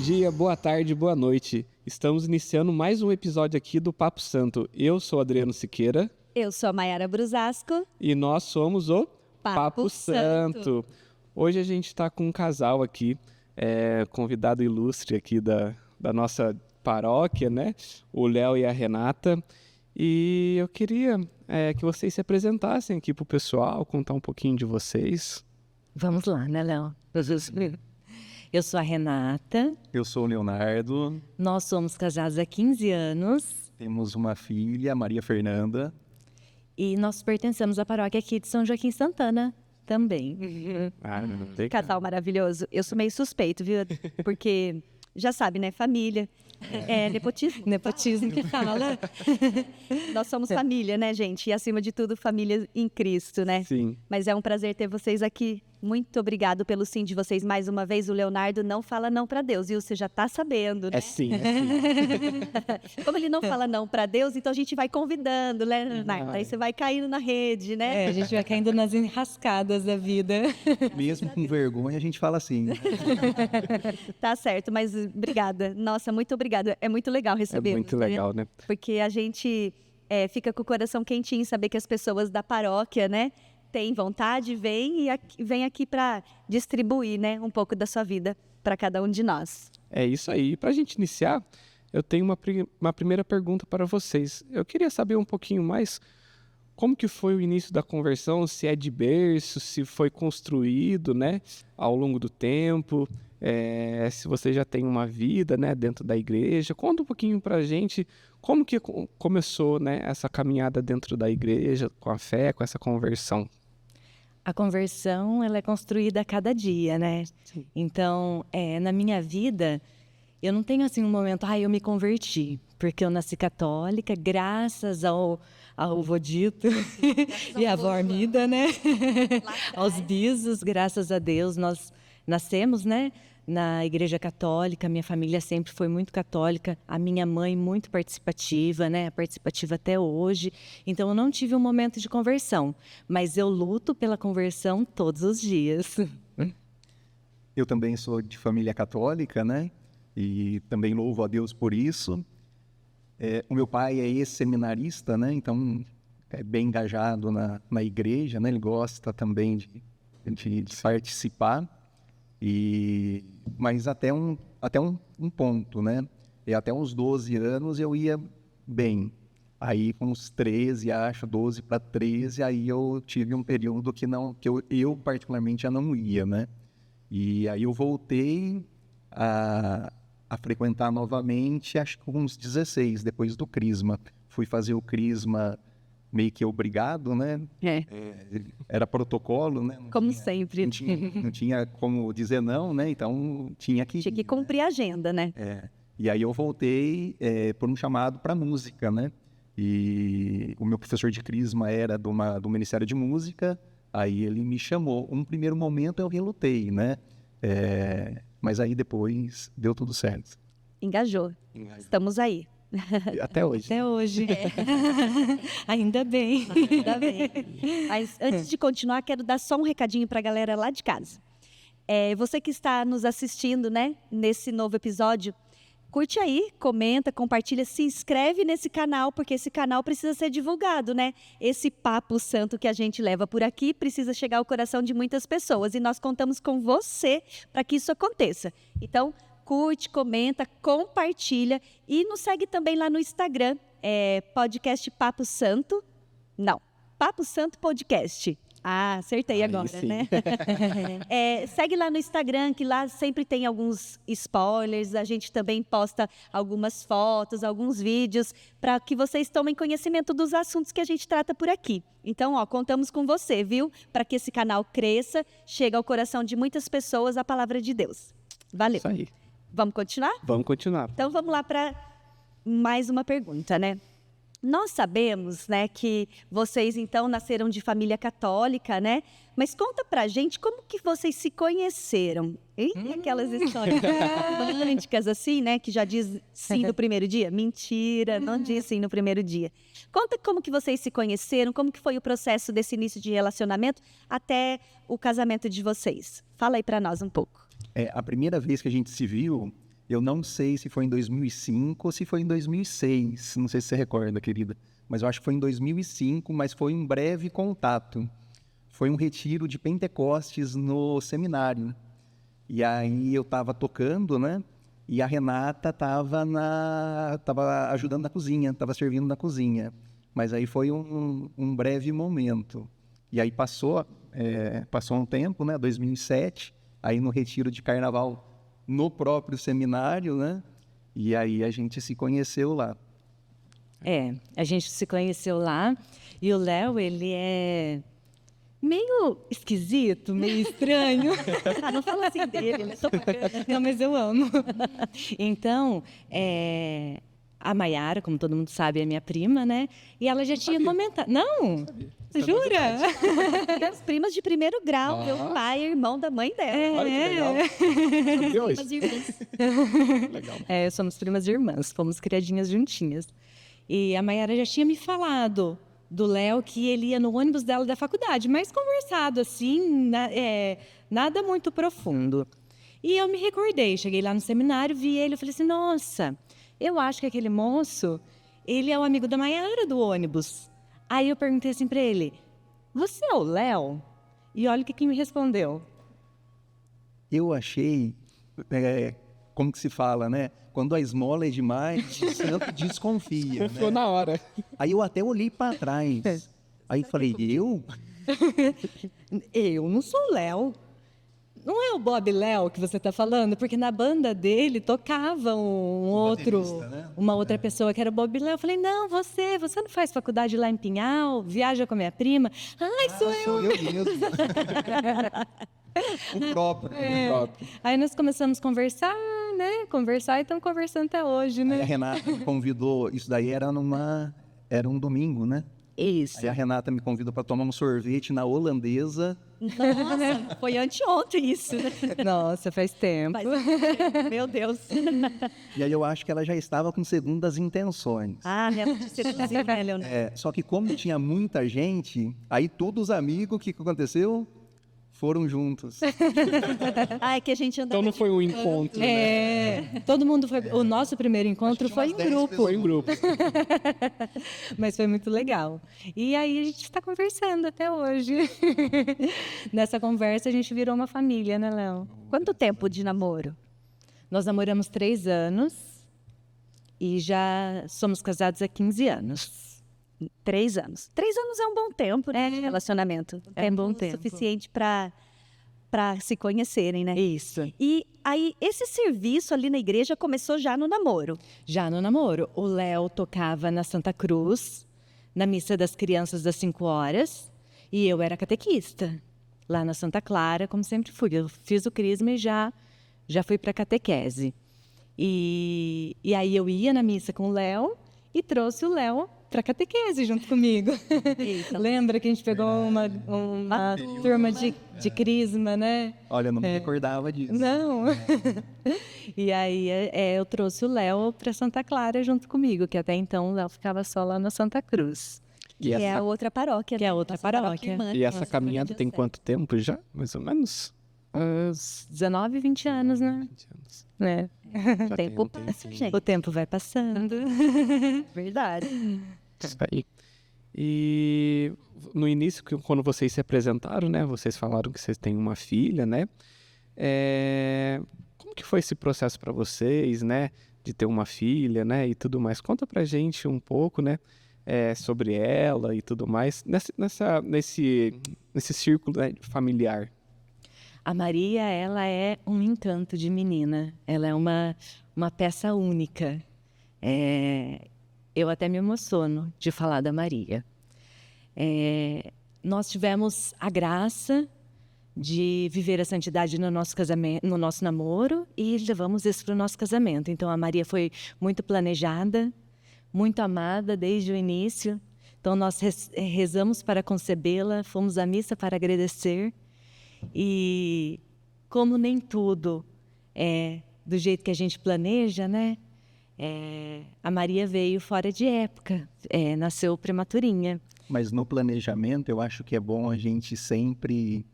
dia, boa tarde, boa noite. Estamos iniciando mais um episódio aqui do Papo Santo. Eu sou Adriano Siqueira. Eu sou a Mayara Brusasco. E nós somos o Papo Santo. Hoje a gente está com um casal aqui, convidado ilustre aqui da nossa paróquia, né? O Léo e a Renata. E eu queria que vocês se apresentassem aqui para o pessoal, contar um pouquinho de vocês. Vamos lá, né, Léo? Eu sou a Renata. Eu sou o Leonardo. Nós somos casados há 15 anos. Temos uma filha, Maria Fernanda. E nós pertencemos à paróquia aqui de São Joaquim Santana também. Casal maravilhoso. Eu sou meio suspeito, viu? Porque, já sabe, né? Família. Nepotismo. Nepotismo que fala. Nós somos família, né, gente? E, acima de tudo, família em Cristo, né? Sim. Mas é um prazer ter vocês aqui. Muito obrigado pelo sim de vocês mais uma vez. O Leonardo não fala não para Deus, e você já tá sabendo, né? É sim. Como ele não fala não para Deus, então a gente vai convidando, né, Leonardo? Aí você vai caindo na rede, né? A gente vai caindo nas enrascadas da vida. Mesmo com vergonha, a gente fala assim. Tá certo, mas obrigada. Nossa, muito obrigada. É muito legal receber. É muito legal, né? Porque a gente fica com o coração quentinho, saber que as pessoas da paróquia, né, têm vontade, vem aqui para distribuir, né, um pouco da sua vida para cada um de nós. É isso aí. Para a gente iniciar, eu tenho uma primeira pergunta para vocês. Eu queria saber um pouquinho mais como que foi o início da conversão, se é de berço, se foi construído, né, ao longo do tempo, se você já tem uma vida, né, dentro da igreja. Conta um pouquinho para a gente como que começou, né, essa caminhada dentro da igreja, com a fé, com essa conversão. A conversão, ela é construída a cada dia, né? Sim. Então, na minha vida, eu não tenho assim um momento, eu me converti, porque eu nasci católica, graças ao vô dito e à avó Armida, né? Aos bisos, graças a Deus, nós nascemos, né, na Igreja Católica. Minha família sempre foi muito católica, a minha mãe muito participativa, né, participativa até hoje. Então eu não tive um momento de conversão, mas eu luto pela conversão todos os dias. Eu também sou de família católica, né? E também louvo a Deus por isso. O meu pai é ex-seminarista, né? Então é bem engajado na igreja, né? Ele gosta também de participar. Mas até um ponto, né? E até uns 12 anos eu ia bem. Aí com uns 13, 12 para 13, aí eu tive um período que eu particularmente já não ia, né? E aí eu voltei a frequentar novamente, acho que com uns 16, depois do Crisma. Fui fazer o Crisma meio que obrigado, né? Era protocolo, né? Como sempre. Não tinha como dizer não, né? Então tinha que cumprir a agenda, né? E aí eu voltei por um chamado para música, né? E o meu professor de Crisma era do Ministério de Música, aí ele me chamou. Um primeiro momento eu relutei, né? Mas aí depois deu tudo certo. Engajou. Estamos aí. Até hoje. Até hoje. Ainda bem. Ainda bem. Mas antes de continuar, quero dar só um recadinho para a galera lá de casa. Você que está nos assistindo, né, nesse novo episódio, curte aí, comenta, compartilha, se inscreve nesse canal, porque esse canal precisa ser divulgado, né? Esse papo santo que a gente leva por aqui precisa chegar ao coração de muitas pessoas, e nós contamos com você para que isso aconteça. Então, curte, comenta, compartilha e nos segue também lá no Instagram, podcast Papo Santo. Não, Papo Santo Podcast. Ah, acertei agora, sim. né? Segue lá no Instagram, que lá sempre tem alguns spoilers. A gente também posta algumas fotos, alguns vídeos, para que vocês tomem conhecimento dos assuntos que a gente trata por aqui. Então, contamos com você, viu? Para que esse canal cresça, chegue ao coração de muitas pessoas a palavra de Deus. Valeu. Isso aí. Vamos continuar? Vamos continuar. Então, vamos lá para mais uma pergunta, né? Nós sabemos, né, que vocês, então, nasceram de família católica, né? Mas conta pra gente como que vocês se conheceram. E aquelas histórias românticas, assim, né? Que já diz sim no primeiro dia. Mentira, não diz sim no primeiro dia. Conta como que vocês se conheceram, como que foi o processo desse início de relacionamento até o casamento de vocês. Fala aí pra nós um pouco. A primeira vez que a gente se viu, Eu não sei se foi em 2005 ou se foi em 2006. Não sei se você recorda, querida. Mas eu acho que foi em 2005, mas foi um breve contato. Foi um retiro de Pentecostes no seminário. E aí eu estava tocando, né? E a Renata estava ajudando na cozinha, estava servindo na cozinha. Mas aí foi um breve momento. E aí passou um tempo, né? 2007, aí no retiro de carnaval no próprio seminário, né? E aí a gente se conheceu lá. A gente se conheceu lá e o Léo, ele é meio esquisito, meio estranho. Não fala assim dele, né? Não, mas eu amo. Então, a Maiara, como todo mundo sabe, é minha prima, né? E ela já tinha comentado. Não? Jura? As primas de primeiro grau, meu pai é irmão da mãe dela. Olha que legal. Sabia Primas isso? irmãs. Legal. Somos primas irmãs, fomos criadinhas juntinhas. E a Maiara já tinha me falado do Léo que ele ia no ônibus dela da faculdade, mas conversado assim, nada muito profundo. E eu me recordei, cheguei lá no seminário, vi ele, eu falei assim, nossa, eu acho que aquele moço, ele é o amigo da Maiara do ônibus. Aí eu perguntei assim para ele, você é o Léo? E olha o que me respondeu. Eu achei, como que se fala, né? Quando a esmola é demais, o santo desconfia, Confiou né? na hora. Aí eu até olhei para trás. Aí falei, eu? Eu não sou o Léo. Não é o Bob Léo que você está falando? Porque na banda dele tocava uma outra pessoa que era o Bob Léo. Eu falei, não, você não faz faculdade lá em Pinhal? Viaja com a minha prima? Ai, sou eu. Sou eu mesmo. O próprio. Aí nós começamos a conversar, né? Conversar e estamos conversando até hoje, Aí a né? Renata me convidou, isso daí era um domingo, né? Isso. Aí a Renata me convidou para tomar um sorvete na Holandesa. Nossa, foi anteontem isso. Nossa, faz tempo. Meu Deus. E aí eu acho que ela já estava com segundas intenções. Neto de seduzir, né, Leonardo? Só que como tinha muita gente, aí todos os amigos, o que aconteceu? Foram juntos. É que a gente anda... Então não foi um encontro, né? Todo mundo foi. O nosso primeiro encontro foi em grupo. Foi em grupo. Mas foi muito legal. E aí a gente está conversando até hoje. Nessa conversa a gente virou uma família, né, Léo? Quanto tempo de namoro? Nós namoramos 3 anos e já somos casados há 15 anos. 3 anos. 3 anos é um bom tempo, né, de relacionamento. É um bom tempo. Suficiente para se conhecerem, né? Isso. E aí, esse serviço ali na igreja começou já no namoro. Já no namoro. O Léo tocava na Santa Cruz, na missa das crianças das 5 horas, e eu era catequista, lá na Santa Clara, como sempre fui. Eu fiz o crisma e já fui para catequese. E aí eu ia na missa com o Léo e trouxe o Léo para catequese junto comigo. Eita. Lembra que a gente pegou uma turma de crisma, né? Olha, eu não me recordava disso. Não. E aí eu trouxe o Léo para Santa Clara junto comigo, que até então o Léo ficava só lá na Santa Cruz. E Que é essa, a outra paróquia. Que é a né? outra Nossa paróquia. irmã. e essa Nossa, caminhada tem José. quanto tempo já? Mais ou menos? Uns 19, 20 anos, né? 20 anos. É. Já O tem tempo um passa, tempinho. gente. O tempo vai passando. Verdade. Isso aí. E no início, quando vocês se apresentaram, né? Vocês falaram que vocês têm uma filha, né? Como que foi esse processo para vocês, né? De ter uma filha, né? E tudo mais. Conta pra gente um pouco, né? Sobre ela e tudo mais. Nesse círculo, né, familiar. A Maria, ela é um encanto de menina. Ela é uma peça única. Eu até me emociono de falar da Maria. Nós tivemos a graça de viver a santidade no nosso casamento, no nosso namoro, e levamos isso para o nosso casamento. Então a Maria foi muito planejada, muito amada desde o início. Então nós rezamos para concebê-la, fomos à missa para agradecer. E como nem tudo é do jeito que a gente planeja, né? A Maria veio fora de época, nasceu prematurinha. Mas no planejamento, eu acho que é bom a gente sempre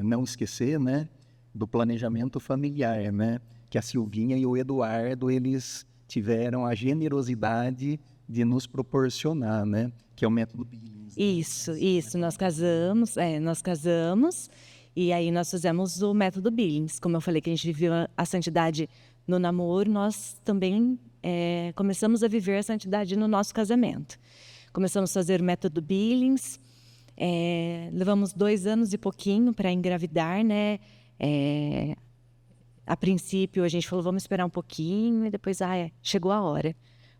não esquecer, né, do planejamento familiar, né? que a Silvinha e o Eduardo, eles tiveram a generosidade de nos proporcionar, né? Que é o método Billings. Isso. Nós casamos e aí nós fizemos o método Billings. Como eu falei que a gente viveu a santidade no namoro, nós também começamos a viver a santidade no nosso casamento. Começamos a fazer o método Billings, levamos 2 anos e pouquinho para engravidar, né? A princípio a gente falou, vamos esperar um pouquinho e depois, chegou a hora.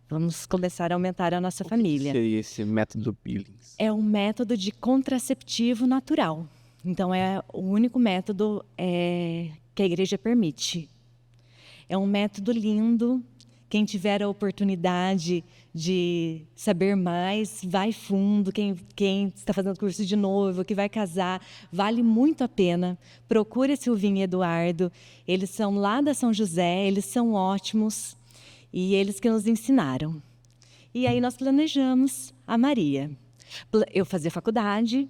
Vamos começar a aumentar a nossa família. O que seria esse método Billings? É um método de contraceptivo natural. Então, é o único método que a igreja permite. É um método lindo. Quem tiver a oportunidade de saber mais, vai fundo. Quem está fazendo curso de noivo, que vai casar, vale muito a pena. Procure a Silvinha e Eduardo. Eles são lá da São José, eles são ótimos. E eles que nos ensinaram. E aí nós planejamos a Maria. Eu fazia faculdade,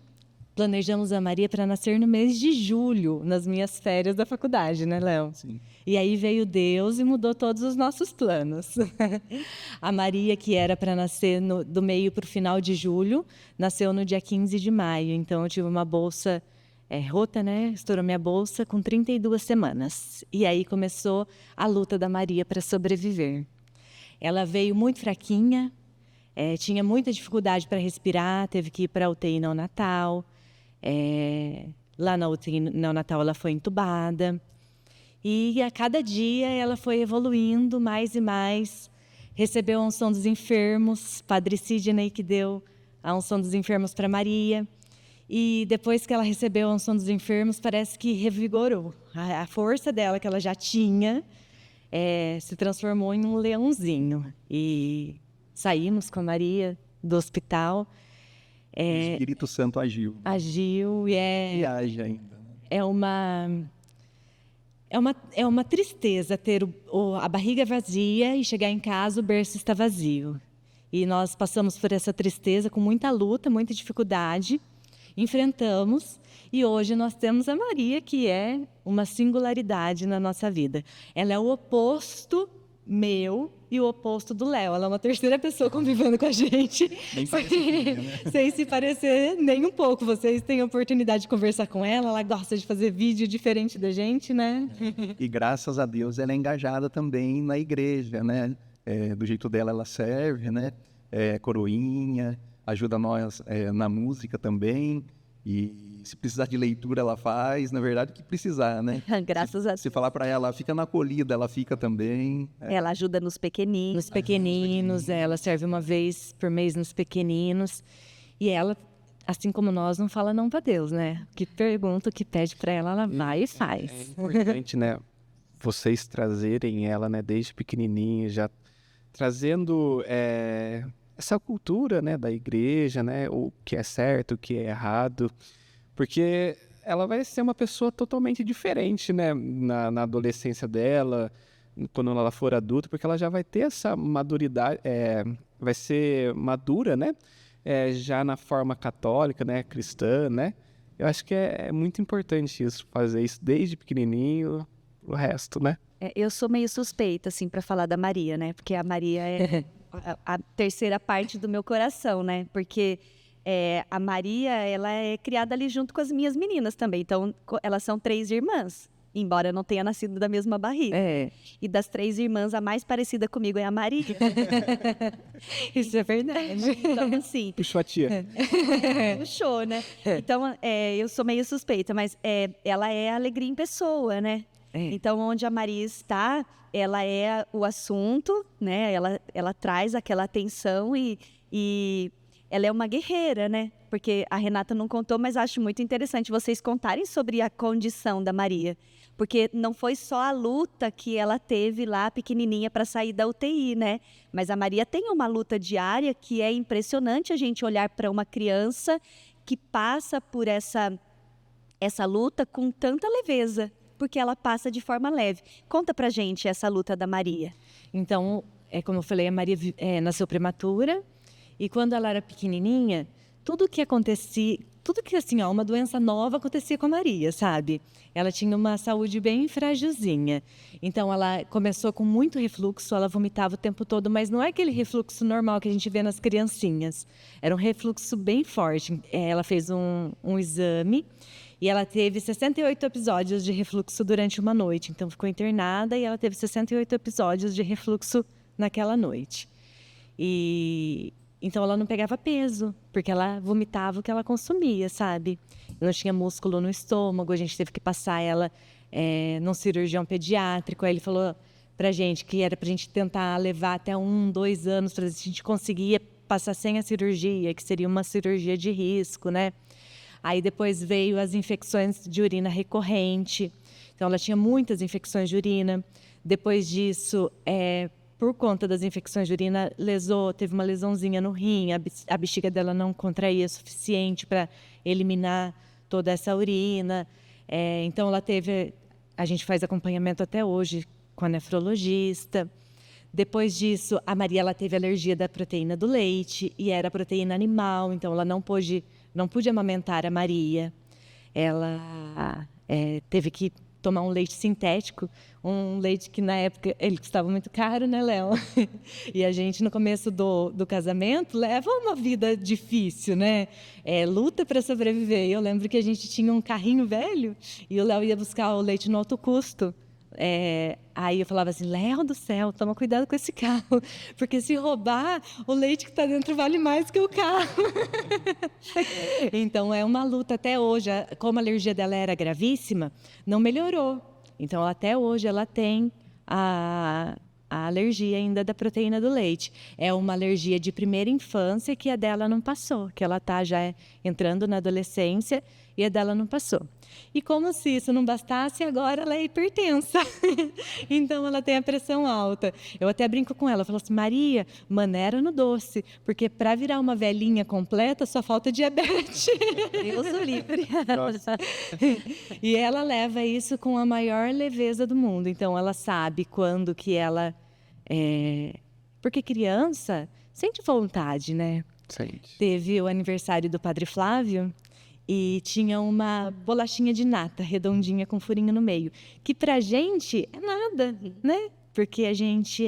planejamos a Maria para nascer no mês de julho, nas minhas férias da faculdade, né, Léo? Sim. E aí veio Deus e mudou todos os nossos planos. A Maria, que era para nascer do meio para o final de julho, nasceu no dia 15 de maio. Então, eu tive uma bolsa rota, né? Estourou minha bolsa com 32 semanas. E aí começou a luta da Maria para sobreviver. Ela veio muito fraquinha, tinha muita dificuldade para respirar, teve que ir para a UTI neonatal. Lá na UTI neonatal ela foi entubada. E a cada dia ela foi evoluindo mais e mais. Recebeu a unção dos enfermos, Padre Sidney que deu a unção dos enfermos para Maria. E depois que ela recebeu a unção dos enfermos, parece que revigorou. A força dela que ela já tinha se transformou em um leãozinho. E saímos com a Maria do hospital. O Espírito Santo agiu. Agiu e age ainda. É uma tristeza ter a barriga vazia e chegar em casa o berço está vazio. E nós passamos por essa tristeza com muita luta, muita dificuldade. Enfrentamos e hoje nós temos a Maria, que é uma singularidade na nossa vida. Ela é o oposto meu e o oposto do Léo. Ela é uma terceira pessoa convivendo com a gente. Sem se parecer nem um pouco. Vocês têm a oportunidade de conversar com ela. Ela gosta de fazer vídeo diferente da gente, né? E graças a Deus ela é engajada também na igreja, né? Do jeito dela ela serve, né? Coroinha, ajuda nós na música também. E se precisar de leitura, ela faz. Na verdade, o que precisar, né? Graças a Deus. Se falar para ela, fica na acolhida, ela fica também. Ela ajuda nos pequeninos. Nos pequeninos, ela serve uma vez por mês nos pequeninos. E ela, assim como nós, não fala não para Deus, né? O que pergunta, o que pede para ela, ela vai e faz. É importante, né? Vocês trazerem ela, né? Desde pequenininha, já trazendo essa cultura, né, da igreja, né, o que é certo, o que é errado, porque ela vai ser uma pessoa totalmente diferente, né, na adolescência dela, quando ela for adulta, porque ela já vai ter essa maduridade, vai ser madura, né, já na forma católica, né, cristã, né. Eu acho que é muito importante isso, fazer isso desde pequenininho, o resto, né. Eu sou meio suspeita, assim, para falar da Maria, né, porque a Maria é a terceira parte do meu coração, né? Porque a Maria, ela é criada ali junto com as minhas meninas também. Então, elas são 3 irmãs, embora eu não tenha nascido da mesma barriga. E das 3 irmãs, a mais parecida comigo é a Maria. Isso é verdade. Então, assim... Puxou a tia. Puxou, né? Então, eu sou meio suspeita, mas ela é alegria em pessoa, né? Então, onde a Maria está, ela é o assunto, né? Ela traz aquela atenção e ela é uma guerreira, né? Porque a Renata não contou, mas acho muito interessante vocês contarem sobre a condição da Maria. Porque não foi só a luta que ela teve lá pequenininha para sair da UTI, né? Mas a Maria tem uma luta diária que é impressionante a gente olhar para uma criança que passa por essa luta com tanta leveza. Porque ela passa de forma leve. Conta pra gente essa luta da Maria. Então, como eu falei, a Maria nasceu prematura. E quando ela era pequenininha, tudo que acontecia, tudo que, assim, ó, uma doença nova acontecia com a Maria, sabe? Ela tinha uma saúde bem frágilzinha. Então, ela começou com muito refluxo, ela vomitava o tempo todo, mas não é aquele refluxo normal que a gente vê nas criancinhas. Era um refluxo bem forte. Ela fez um exame e ela teve 68 episódios de refluxo durante uma noite. Então, ficou internada e ela teve 68 episódios de refluxo naquela noite. Então, ela não pegava peso, porque ela vomitava o que ela consumia, sabe? Não tinha músculo no estômago, a gente teve que passar ela num cirurgião pediátrico. Aí ele falou pra gente que era pra gente tentar levar até 1, 2 anos pra ver se a gente conseguia passar sem a cirurgia, que seria uma cirurgia de risco, né? Aí depois veio as infecções de urina recorrente. Então, ela tinha muitas infecções de urina. Depois disso, por conta das infecções de urina, teve uma lesãozinha no rim, a bexiga dela não contraía o suficiente para eliminar toda essa urina. Então, a gente faz acompanhamento até hoje com a nefrologista. Depois disso, a Maria ela teve alergia da proteína do leite, e era proteína animal, então ela não pôde amamentar a Maria. Ela teve que tomar um leite sintético, um leite que na época ele custava muito caro, né, Léo? E a gente no começo do casamento leva uma vida difícil, né? Luta para sobreviver. Eu lembro que a gente tinha um carrinho velho e o Léo ia buscar o leite no alto custo. Aí eu falava assim, Léo do céu, toma cuidado com esse carro, porque se roubar, o leite que está dentro vale mais que o carro. Então, é uma luta até hoje. Como a alergia dela era gravíssima, não melhorou. Então, até hoje, ela tem a alergia ainda da proteína do leite. É uma alergia de primeira infância que a dela não passou, que ela está já entrando na adolescência e a dela não passou. E como se isso não bastasse, agora ela é hipertensa. Então, ela tem a pressão alta. Eu até brinco com ela, falo assim, Maria, maneira no doce, porque para virar uma velhinha completa, só falta diabetes. Deus o livre. E ela leva isso com a maior leveza do mundo. Então, ela sabe quando que ela... Porque criança sente vontade, né? Sente. Teve o aniversário do Padre Flávio e tinha uma bolachinha de nata redondinha com furinho no meio, que pra gente é nada, né? Porque a gente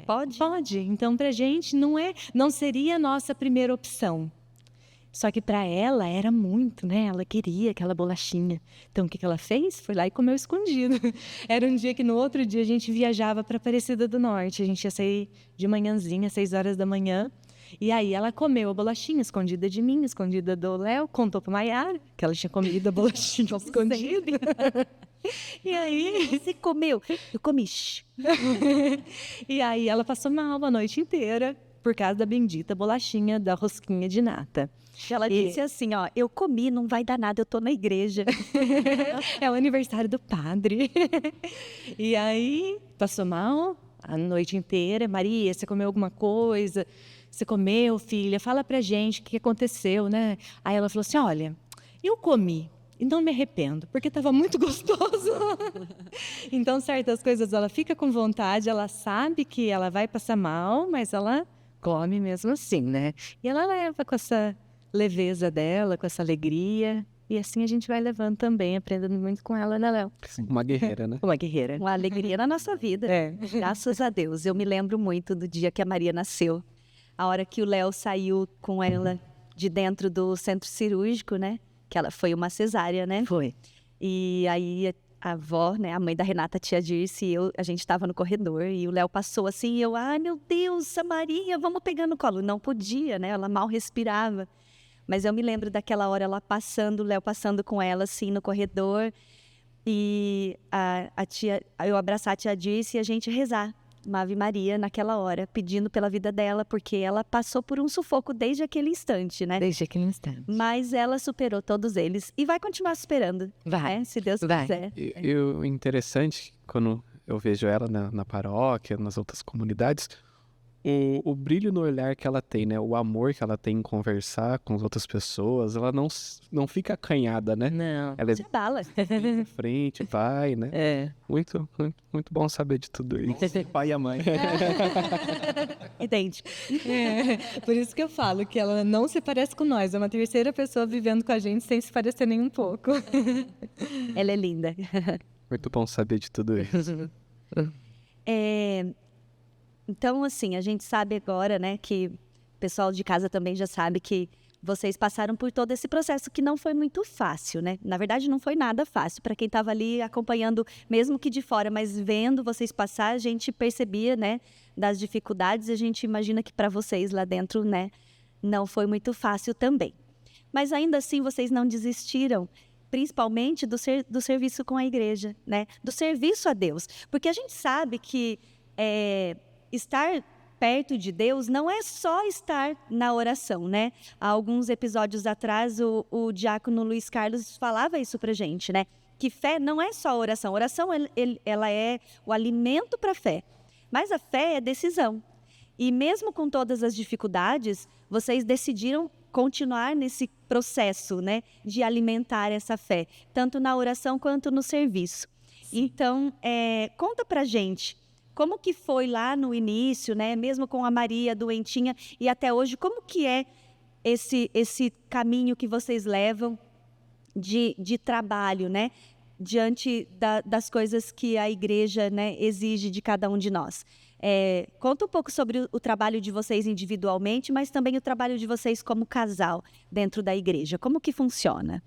pode. Então pra gente não seria a nossa primeira opção. Só que para ela era muito, né? Ela queria aquela bolachinha. Então o que ela fez? Foi lá e comeu escondido. Era um dia que no outro dia a gente viajava para Aparecida do Norte. A gente ia sair de manhãzinha, 6 horas da manhã. E aí ela comeu a bolachinha escondida de mim, escondida do Léo, contou para Maiara que ela tinha comido a bolachinha escondida. E aí... Você comeu? Eu comi. E aí ela passou mal a noite inteira por causa da bendita bolachinha da rosquinha de nata. Ela disse assim, ó, eu comi, não vai dar nada, eu tô na igreja. É o aniversário do padre. E aí passou mal a noite inteira. Maria, você comeu alguma coisa? Você comeu, filha? Fala pra gente o que aconteceu, né? Aí ela falou assim, olha, eu comi e não me arrependo, porque estava muito gostoso. Então, certas coisas ela fica com vontade, ela sabe que ela vai passar mal, mas ela come mesmo assim, né? E ela leva com essa leveza dela, com essa alegria. E assim a gente vai levando também, aprendendo muito com ela, né, Léo? Uma guerreira, né? Uma guerreira. Uma alegria na nossa vida. Graças a Deus. Eu me lembro muito do dia que a Maria nasceu. A hora que o Léo saiu com ela de dentro do centro cirúrgico, né? Que ela foi uma cesárea, né? Foi. E aí a avó, né? A mãe da Renata, a tia Dirce e eu, a gente estava no corredor e o Léo passou assim e eu, ai meu Deus, a Maria, vamos pegar no colo. Não podia, né? Ela mal respirava. Mas eu me lembro daquela hora ela passando, o Léo passando com ela assim no corredor e eu abraçar a tia Dirce e a gente rezar uma Ave Maria naquela hora, pedindo pela vida dela, porque ela passou por um sufoco desde aquele instante, né? Desde aquele instante. Mas ela superou todos eles e vai continuar superando, Vai. né? Se Deus Vai. quiser. E o interessante, quando eu vejo ela na paróquia, nas outras comunidades, o brilho no olhar que ela tem, né? O amor que ela tem em conversar com as outras pessoas, ela não fica acanhada, né? Não. Ela é De bala. de frente, vai, né? É. Muito, muito, muito bom saber de tudo isso. O pai e a mãe. Idêntico. Por isso que eu falo que ela não se parece com nós. É uma terceira pessoa vivendo com a gente sem se parecer nem um pouco. Ela é linda. Muito bom saber de tudo isso. Então, assim, a gente sabe agora, né, que o pessoal de casa também já sabe que vocês passaram por todo esse processo que não foi muito fácil, né? Na verdade, não foi nada fácil para quem estava ali acompanhando, mesmo que de fora, mas vendo vocês passar, a gente percebia, né, das dificuldades e a gente imagina que para vocês lá dentro, né, não foi muito fácil também. Mas ainda assim, vocês não desistiram, principalmente do serviço com a igreja, né? Do serviço a Deus. Porque a gente sabe que estar perto de Deus não é só estar na oração, né? Há alguns episódios atrás, o diácono Luiz Carlos falava isso pra gente, né? Que fé não é só oração. Oração, ela é o alimento para a fé. Mas a fé é decisão. E mesmo com todas as dificuldades, vocês decidiram continuar nesse processo, né? De alimentar essa fé, tanto na oração quanto no serviço. Então, conta pra gente. Como que foi lá no início, né? Mesmo com a Maria doentinha e até hoje, como que é esse caminho que vocês levam de trabalho, né? Diante das coisas que a igreja, né, exige de cada um de nós. Conta um pouco sobre o trabalho de vocês individualmente, mas também o trabalho de vocês como casal dentro da igreja. Como que funciona?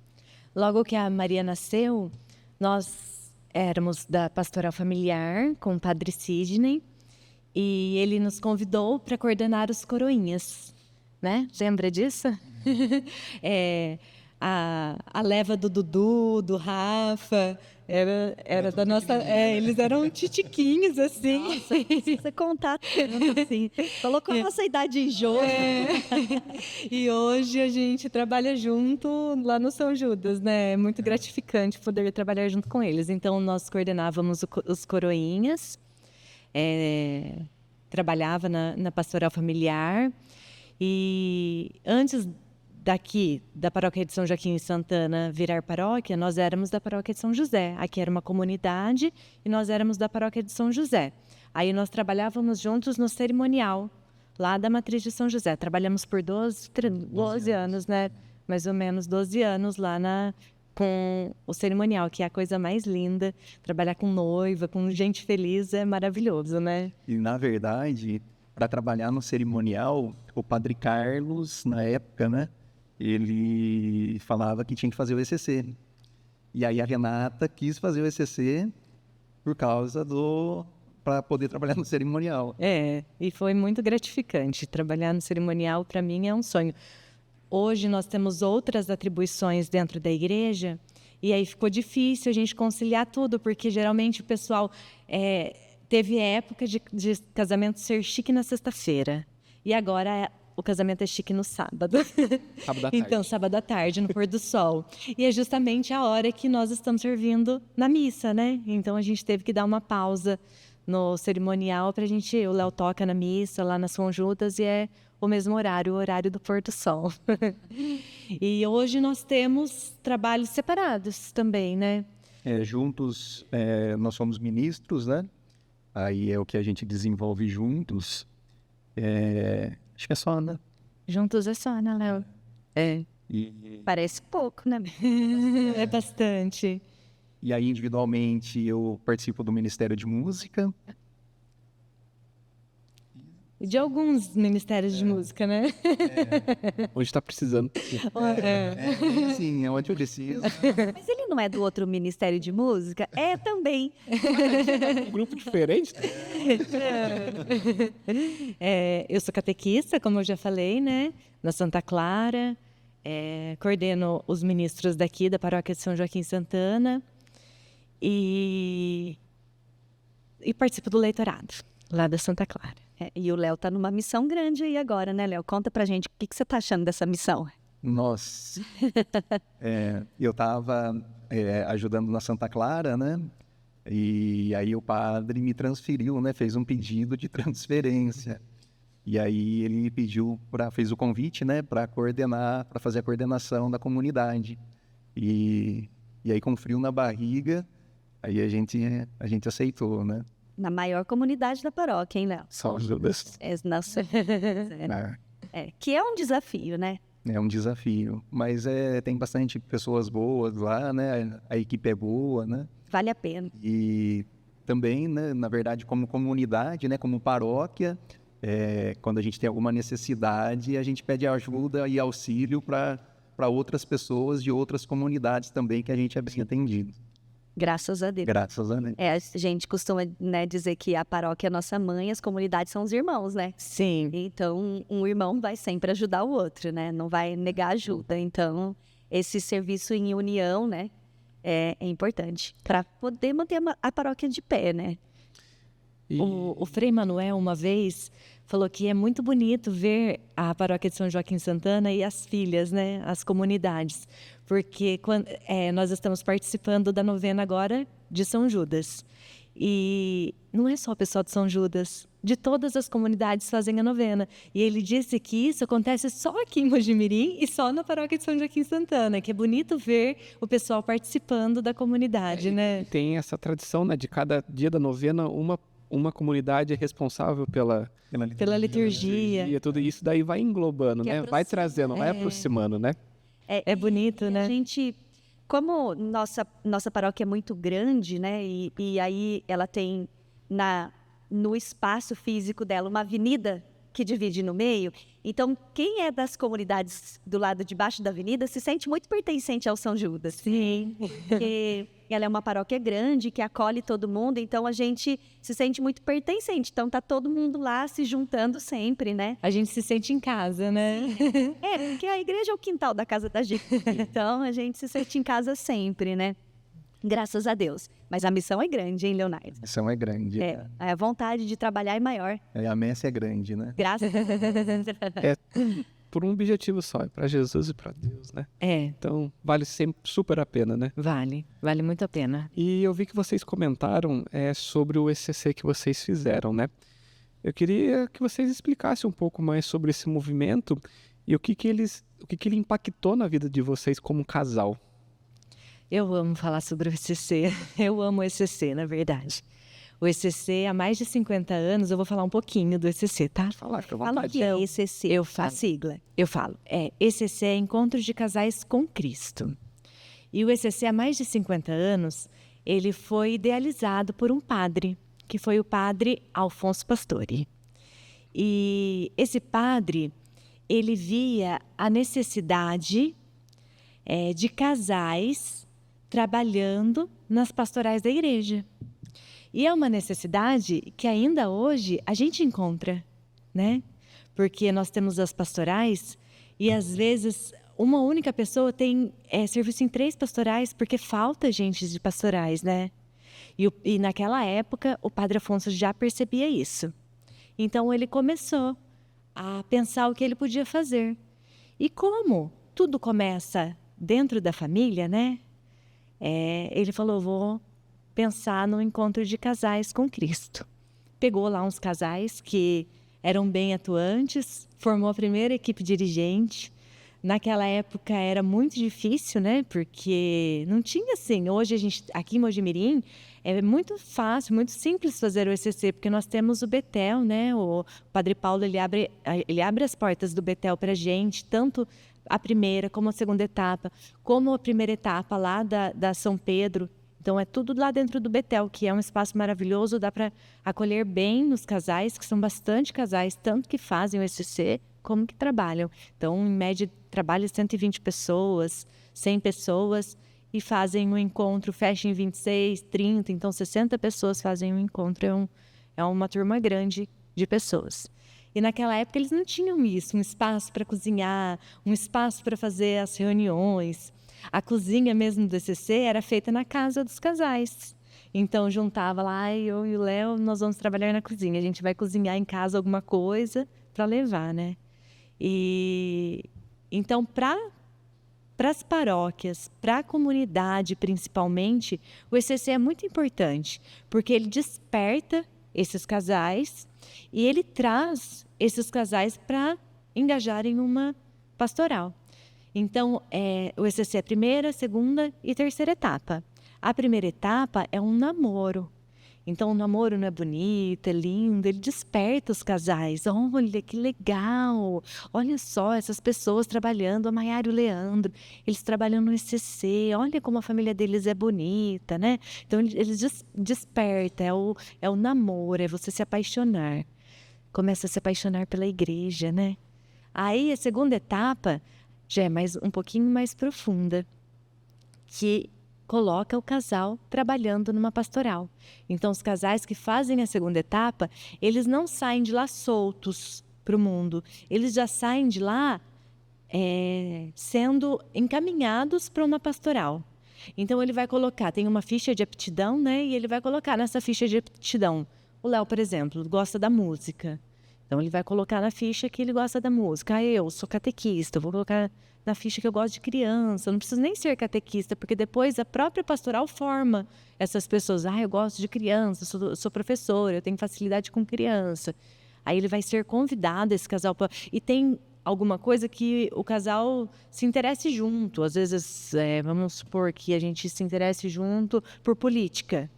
Logo que a Maria nasceu, nós éramos da pastoral familiar com o padre Sidney e ele nos convidou para coordenar os coroinhas, né? Lembra disso? A leva do Dudu, do Rafa, era da nossa... eles eram titiquinhos, assim. Nossa, você contar tanto, assim. Colocou a nossa idade em jogo. E hoje a gente trabalha junto lá no São Judas, né? É muito gratificante poder trabalhar junto com eles. Então, nós coordenávamos os coroinhas, trabalhava na pastoral familiar. E antes daqui, da paróquia de São Joaquim e Santana, virar paróquia, nós éramos da paróquia de São José. Aqui era uma comunidade e nós éramos da paróquia de São José. Aí nós trabalhávamos juntos no cerimonial, lá da matriz de São José. Trabalhamos por 12 anos, né? Mais ou menos 12 anos lá com o cerimonial, que é a coisa mais linda. Trabalhar com noiva, com gente feliz, é maravilhoso, né? E, na verdade, para trabalhar no cerimonial, o padre Carlos, na época, né? Ele falava que tinha que fazer o ECC. E aí a Renata quis fazer o ECC por causa para poder trabalhar no cerimonial. E foi muito gratificante. Trabalhar no cerimonial, para mim, é um sonho. Hoje nós temos outras atribuições dentro da igreja e aí ficou difícil a gente conciliar tudo, porque geralmente o pessoal teve época de casamento ser chique na sexta-feira e agora o casamento é chique no sábado. Sábado à tarde. Então, sábado à tarde, no pôr do sol. E é justamente a hora que nós estamos servindo na missa, né? Então, a gente teve que dar uma pausa no cerimonial para o Léo toca na missa, lá nas São Judas, e é o mesmo horário, o horário do pôr do sol. E hoje nós temos trabalhos separados também, né? Juntos, nós somos ministros, né? Aí é o que a gente desenvolve juntos. Acho que é só, né? Juntos é só, né, Léo? Parece pouco, né? É bastante. E aí, individualmente, eu participo do Ministério de Música. De alguns ministérios de música, né? Hoje está precisando. Sim, é onde eu preciso. Mas ele não é do outro Ministério de Música? É também. Um grupo diferente. Eu sou catequista, como eu já falei, né? Na Santa Clara. Coordeno os ministros daqui da paróquia de São Joaquim Santana. E participo do leitorado, lá da Santa Clara. E o Léo tá numa missão grande aí agora, né, Léo? Conta pra gente o que você tá achando dessa missão. Nossa. Eu estava ajudando na Santa Clara, né? E aí o padre me transferiu, né? Fez um pedido de transferência. E aí ele fez o convite, né, para fazer a coordenação da comunidade. E aí com frio na barriga, aí a gente aceitou, né? Na maior comunidade da paróquia, hein, Léo? São Judas. Nossa. Que é um desafio, né? É um desafio, mas tem bastante pessoas boas lá, né? A equipe é boa, né? Vale a pena. E também, né, na verdade, como comunidade, né, como paróquia, quando a gente tem alguma necessidade, a gente pede ajuda e auxílio para outras pessoas de outras comunidades também que a gente é bem atendido. Graças a Deus. Graças a Deus. A gente costuma, né, dizer que a paróquia é nossa mãe, as comunidades são os irmãos, né? Sim. Então, um irmão vai sempre ajudar o outro, né? Não vai negar ajuda. Então, esse serviço em união, né, é importante para poder manter a paróquia de pé, né? E O Frei Manuel, uma vez, falou que é muito bonito ver a paróquia de São Joaquim Santana e as filhas, né, as comunidades, porque nós estamos participando da novena agora de São Judas. E não é só o pessoal de São Judas, de todas as comunidades fazem a novena. E ele disse que isso acontece só aqui em Mojimirim e só na paróquia de São Joaquim Santana, que é bonito ver o pessoal participando da comunidade, né? tem essa tradição, né, de cada dia da novena, uma comunidade é responsável pela liturgia. E tudo isso daí vai englobando, Que né? Vai trazendo, vai aproximando, né? É bonito, né? A gente, como nossa paróquia é muito grande, né? E aí ela tem no espaço físico dela uma avenida que divide no meio. Então, quem é das comunidades do lado de baixo da avenida se sente muito pertencente ao São Judas. Sim. Porque ela é uma paróquia grande, que acolhe todo mundo, então a gente se sente muito pertencente. Então, tá todo mundo lá se juntando sempre, né? A gente se sente em casa, né? Porque a igreja é o quintal da casa da gente. Então, a gente se sente em casa sempre, né? Graças a Deus. Mas a missão é grande, hein, Leonardo? A missão é grande. A vontade de trabalhar é maior. A messe é grande, né? Graças a Deus. Por um objetivo só, é para Jesus e para Deus, né? Então, vale sempre super a pena, né? Vale muito a pena. E eu vi que vocês comentaram sobre o ECC que vocês fizeram, né? Eu queria que vocês explicassem um pouco mais sobre esse movimento e o que ele impactou na vida de vocês como casal. Eu amo falar sobre o ECC. Eu amo o ECC, na verdade. O ECC, há mais de 50 anos, eu vou falar um pouquinho do ECC, tá? Fala Fala que é ECC, a sigla. Eu falo. ECC é Encontros de Casais com Cristo. E o ECC, há mais de 50 anos, ele foi idealizado por um padre, que foi o padre Alfonso Pastore. E esse padre, ele via a necessidade de casais trabalhando nas pastorais da igreja. E é uma necessidade que ainda hoje a gente encontra, né? Porque nós temos as pastorais e às vezes uma única pessoa tem serviço em 3 pastorais porque falta gente de pastorais, né? E naquela época o padre Afonso já percebia isso. Então ele começou a pensar o que ele podia fazer. E como tudo começa dentro da família, né? Ele falou, vou pensar no encontro de casais com Cristo. Pegou lá uns casais que eram bem atuantes, formou a primeira equipe dirigente. Naquela época era muito difícil, né? Porque não tinha assim. Hoje a gente, aqui em Mojimirim, é muito fácil, muito simples fazer o ECC, porque nós temos o Betel, né? O Padre Paulo ele abre as portas do Betel para a gente, tanto a primeira como a segunda etapa, como a primeira etapa lá da São Pedro. Então, é tudo lá dentro do Betel, que é um espaço maravilhoso, dá para acolher bem os casais, que são bastante casais, tanto que fazem o ECC, como que trabalham. Então, em média, trabalham 120 pessoas, 100 pessoas, e fazem um encontro, fecha em 26, 30, então 60 pessoas fazem um encontro, é uma turma grande de pessoas. E naquela época eles não tinham isso, um espaço para cozinhar, um espaço para fazer as reuniões. A cozinha mesmo do ECC era feita na casa dos casais. Então, juntava lá, eu e o Léo, nós vamos trabalhar na cozinha. A gente vai cozinhar em casa alguma coisa para levar, né? E então, para as paróquias, para a comunidade principalmente, o ECC é muito importante, porque ele desperta esses casais e ele traz esses casais para engajarem uma pastoral. Então, o ECC é a primeira, segunda e terceira etapa. A primeira etapa é um namoro. Então, o namoro não é bonito, é lindo, ele desperta os casais. Olha, que legal! Olha só, essas pessoas trabalhando, a Maiara e o Leandro, eles trabalham no ECC, olha como a família deles é bonita, né? Então, eles despertam, é o namoro, é você se apaixonar. Começa a se apaixonar pela igreja, né? Aí, a segunda etapa já é um pouquinho mais profunda, que coloca o casal trabalhando numa pastoral. Então, os casais que fazem a segunda etapa, eles não saem de lá soltos para o mundo. Eles já saem de lá sendo encaminhados para uma pastoral. Então, ele vai colocar, tem uma ficha de aptidão, né? E ele vai colocar nessa ficha de aptidão. O Léo, por exemplo, gosta da música. Então, ele vai colocar na ficha que ele gosta da música. Eu sou catequista, eu vou colocar na ficha que eu gosto de criança. Eu não preciso nem ser catequista, porque depois a própria pastoral forma essas pessoas. Eu gosto de criança, sou professora, eu tenho facilidade com criança. Aí ele vai ser convidado, esse casal. E tem alguma coisa que o casal se interesse junto. Às vezes, vamos supor que a gente se interesse junto por política.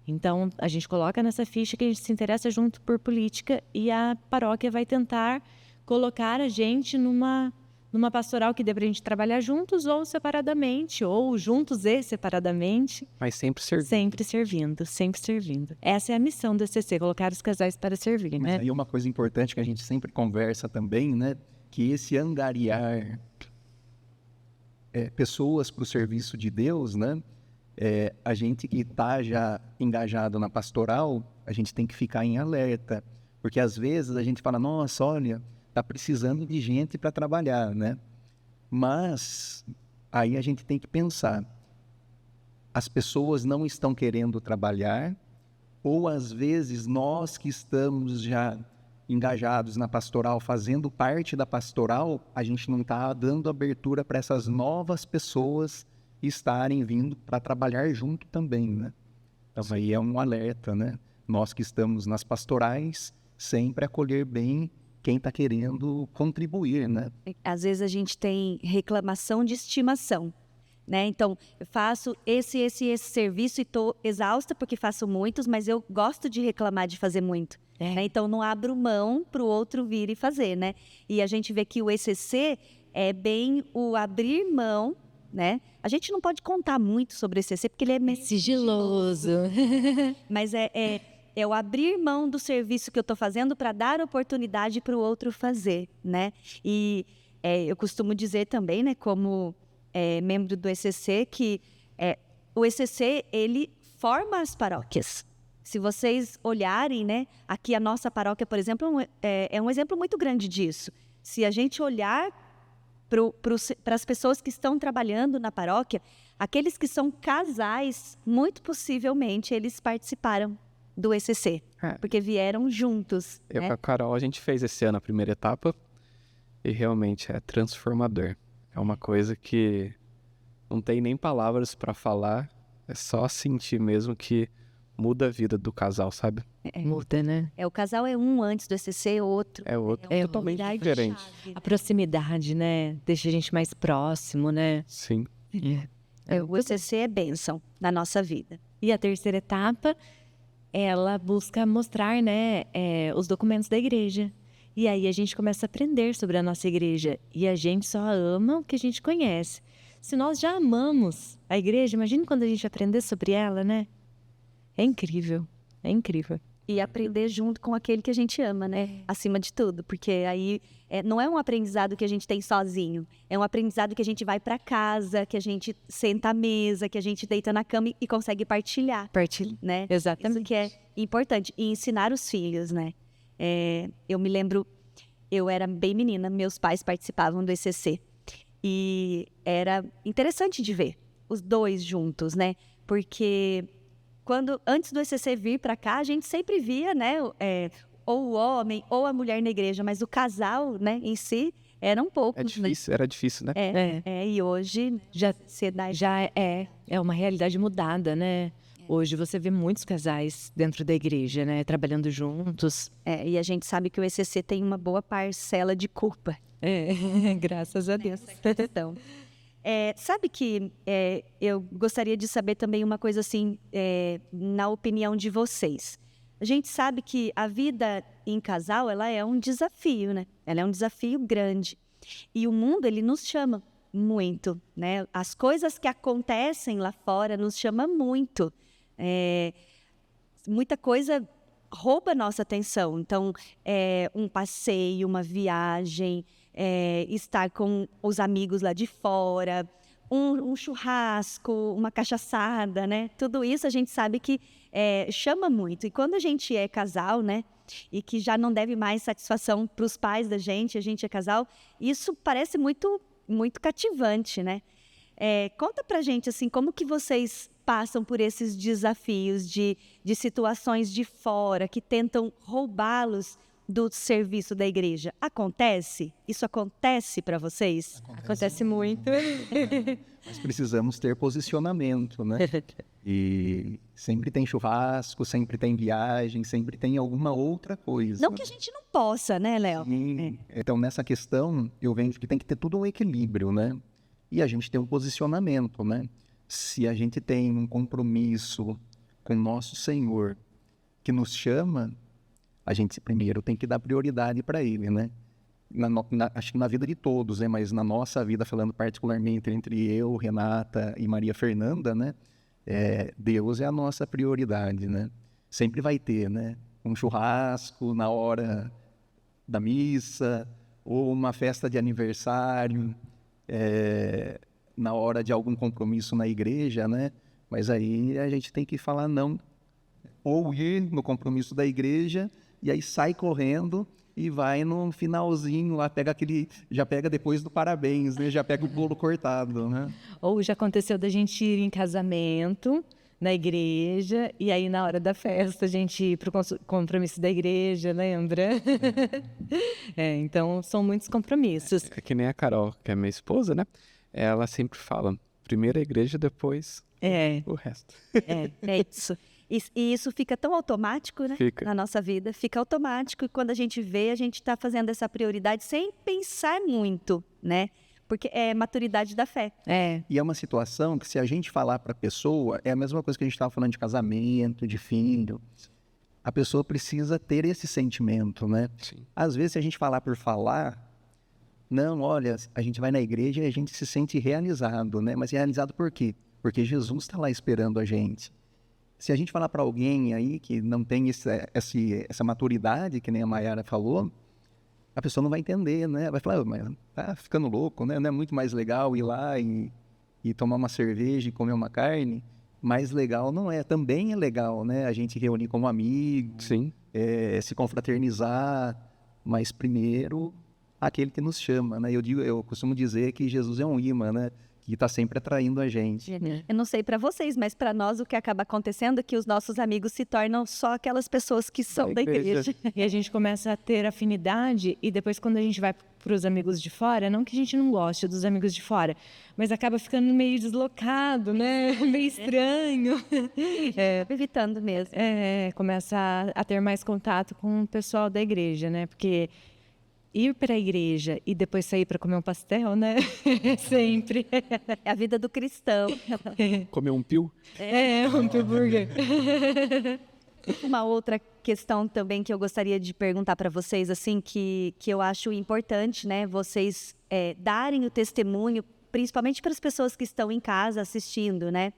Então, a gente coloca nessa ficha que a gente se interessa junto por política e a paróquia vai tentar colocar a gente numa pastoral que dê pra gente trabalhar juntos ou separadamente, ou juntos e separadamente. Mas sempre servindo. Sempre servindo, sempre servindo. Essa é a missão do ECC, colocar os casais para servir, né? Mas aí uma coisa importante que a gente sempre conversa também, né? Que esse angariar pessoas para o serviço de Deus, né? A gente que está já engajado na pastoral, a gente tem que ficar em alerta. Porque às vezes a gente fala, nossa, olha, está precisando de gente para trabalhar, né? Mas aí a gente tem que pensar, as pessoas não estão querendo trabalhar, ou às vezes nós que estamos já engajados na pastoral, fazendo parte da pastoral, a gente não está dando abertura para essas novas pessoas estarem vindo para trabalhar junto também, né? Então aí é um alerta, né? Nós que estamos nas pastorais, sempre acolher bem quem está querendo contribuir, né? Às vezes a gente tem reclamação de estimação, né? Então, eu faço esse serviço e estou exausta porque faço muitos, mas eu gosto de reclamar de fazer muito. Né? Então, não abro mão para o outro vir e fazer, né? E a gente vê que o ECC é bem o abrir mão, né? A gente não pode contar muito sobre o ECC porque ele é meio sigiloso. Mas é o abrir mão do serviço que eu estou fazendo para dar oportunidade para o outro fazer, né? E eu costumo dizer também, né, como membro do ECC, que o ECC, ele forma as paróquias. Se vocês olharem, né, aqui a nossa paróquia, por exemplo, é um exemplo muito grande disso. Se a gente olhar para as pessoas que estão trabalhando na paróquia, aqueles que são casais, muito possivelmente eles participaram do ECC, porque vieram juntos. Eu né? com a Carol, a gente fez esse ano a primeira etapa e realmente é transformador. É uma coisa que não tem nem palavras para falar, é só sentir mesmo que muda a vida do casal, sabe? Muda, né? O casal é um antes do ECC, outro. É outro, totalmente uma diferente. chave. A proximidade, né? Deixa a gente mais próximo, né? Sim. O ECC é bênção na nossa vida. E a terceira etapa, ela busca mostrar, né, os documentos da igreja. E aí a gente começa a aprender sobre a nossa igreja. E a gente só ama o que a gente conhece. Se nós já amamos a igreja, imagine quando a gente aprender sobre ela, né? É incrível, é incrível. E aprender junto com aquele que a gente ama, né? Acima de tudo. Porque aí não é um aprendizado que a gente tem sozinho. É um aprendizado que a gente vai para casa, que a gente senta à mesa, que a gente deita na cama e consegue partilhar. Partilha. Né? Exatamente. Isso que é importante. E ensinar os filhos, né? Eu me lembro, eu era bem menina, meus pais participavam do ECC. E era interessante de ver os dois juntos, né? Porque antes do ECC vir para cá, a gente sempre via, né? Ou o homem ou a mulher na igreja, mas o casal, né, em si, eram poucos. Era difícil, né? E hoje já é uma realidade mudada, né? Hoje você vê muitos casais dentro da igreja, né? Trabalhando juntos. E a gente sabe que o ECC tem uma boa parcela de culpa. Graças a Deus. Então, sabe que eu gostaria de saber também uma coisa assim, na opinião de vocês. A gente sabe que a vida em casal, ela é um desafio, né? Ela é um desafio grande. E o mundo, ele nos chama muito, né? As coisas que acontecem lá fora nos chamam muito. Muita coisa rouba nossa atenção. Então, um passeio, uma viagem, estar com os amigos lá de fora, um churrasco, uma cachaçada, né? Tudo isso a gente sabe que chama muito. E quando a gente é casal, né? E que já não deve mais satisfação para os pais da gente, a gente é casal, isso parece muito, muito cativante, né? Conta pra gente, assim, como que vocês passam por esses desafios de situações de fora que tentam roubá-los do serviço da igreja. Acontece? Isso acontece para vocês? Acontece muito. Mas precisamos ter posicionamento, né? E sempre tem churrasco, sempre tem viagem, sempre tem alguma outra coisa. Não que a gente não possa, né, Léo? Então, nessa questão, eu vejo que tem que ter tudo um equilíbrio, né? E a gente tem um posicionamento, né? Se a gente tem um compromisso com o nosso Senhor que nos chama, a gente primeiro tem que dar prioridade para Ele, né? Acho que na vida de todos, né? Mas na nossa vida, falando particularmente entre eu, Renata e Maria Fernanda, né? Deus é a nossa prioridade, né? Sempre vai ter, né? Um churrasco na hora da missa, ou uma festa de aniversário, na hora de algum compromisso na igreja, né? Mas aí a gente tem que falar não, ou ir no compromisso da igreja e aí sai correndo e vai no finalzinho lá, já pega depois do parabéns, né? Já pega o bolo cortado, né? Ou já aconteceu da gente ir em casamento, na igreja, e aí na hora da festa a gente ir para o compromisso da igreja, lembra? Então são muitos compromissos. É que nem a Carol, que é minha esposa, né? Ela sempre fala, primeiro a igreja, depois o resto. É isso. E isso fica tão automático, né? Na nossa vida. Fica automático e quando a gente vê, a gente está fazendo essa prioridade sem pensar muito, né? Porque é maturidade da fé. E é uma situação que se a gente falar para a pessoa, é a mesma coisa que a gente estava falando de casamento, de filho. A pessoa precisa ter esse sentimento, né? Sim. Às vezes, se a gente falar por falar, não, olha, a gente vai na igreja e a gente se sente realizado, né? Mas realizado por quê? Porque Jesus está lá esperando a gente. Se a gente falar para alguém aí que não tem essa maturidade, que nem a Mayara falou, a pessoa não vai entender, né? Vai falar, mas tá ficando louco, né? Não é muito mais legal ir lá e tomar uma cerveja e comer uma carne? Mais legal não é. Também é legal, né? A gente reunir como amigos, Sim. Se confraternizar, mas primeiro aquele que nos chama, né? Eu costumo dizer que Jesus é um imã, né? Que está sempre atraindo a gente. Eu não sei para vocês, mas para nós o que acaba acontecendo é que os nossos amigos se tornam só aquelas pessoas que são da igreja. E a gente começa a ter afinidade e depois quando a gente vai para os amigos de fora, não que a gente não goste dos amigos de fora, mas acaba ficando meio deslocado, né? Meio estranho. Evitando mesmo. Começa a ter mais contato com o pessoal da igreja, né? Porque ir para a igreja e depois sair para comer um pastel, né? Sempre. É a vida do cristão. Comer um pio? Um hambúrguer. Uma outra questão também que eu gostaria de perguntar para vocês, assim, que eu acho importante, né? Vocês darem o testemunho, principalmente para as pessoas que estão em casa assistindo, né?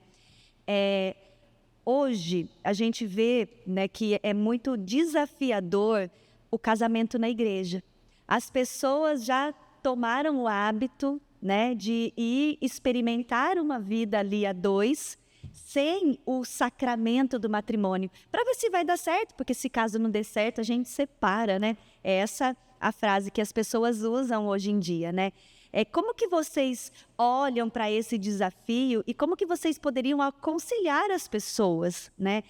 Hoje, a gente vê, né, que é muito desafiador o casamento na igreja. As pessoas já tomaram o hábito, né, de ir experimentar uma vida ali a dois, sem o sacramento do matrimônio, para ver se vai dar certo, porque se caso não der certo, a gente separa, né? É essa a frase que as pessoas usam hoje em dia, né? Como que vocês olham para esse desafio e como que vocês poderiam aconselhar as pessoas, né?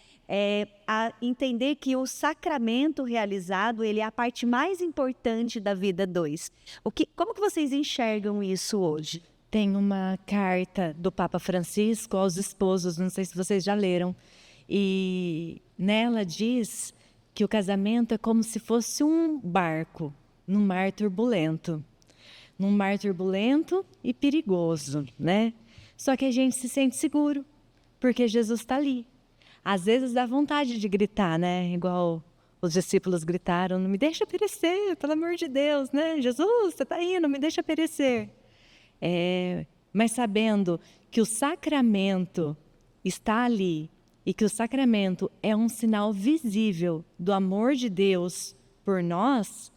A entender que o sacramento realizado, ele é a parte mais importante da vida dois. Como que vocês enxergam isso hoje? Tem uma carta do Papa Francisco aos esposos, não sei se vocês já leram, E nela diz que o casamento é como se fosse um barco num mar turbulento. Num mar turbulento e perigoso, né? Só que a gente se sente seguro, porque Jesus está ali. Às vezes dá vontade de gritar, né? Igual os discípulos gritaram, não me deixa perecer, pelo amor de Deus, né? Jesus, você está aí, não me deixa perecer. Mas sabendo que o sacramento está ali e que o sacramento é um sinal visível do amor de Deus por nós,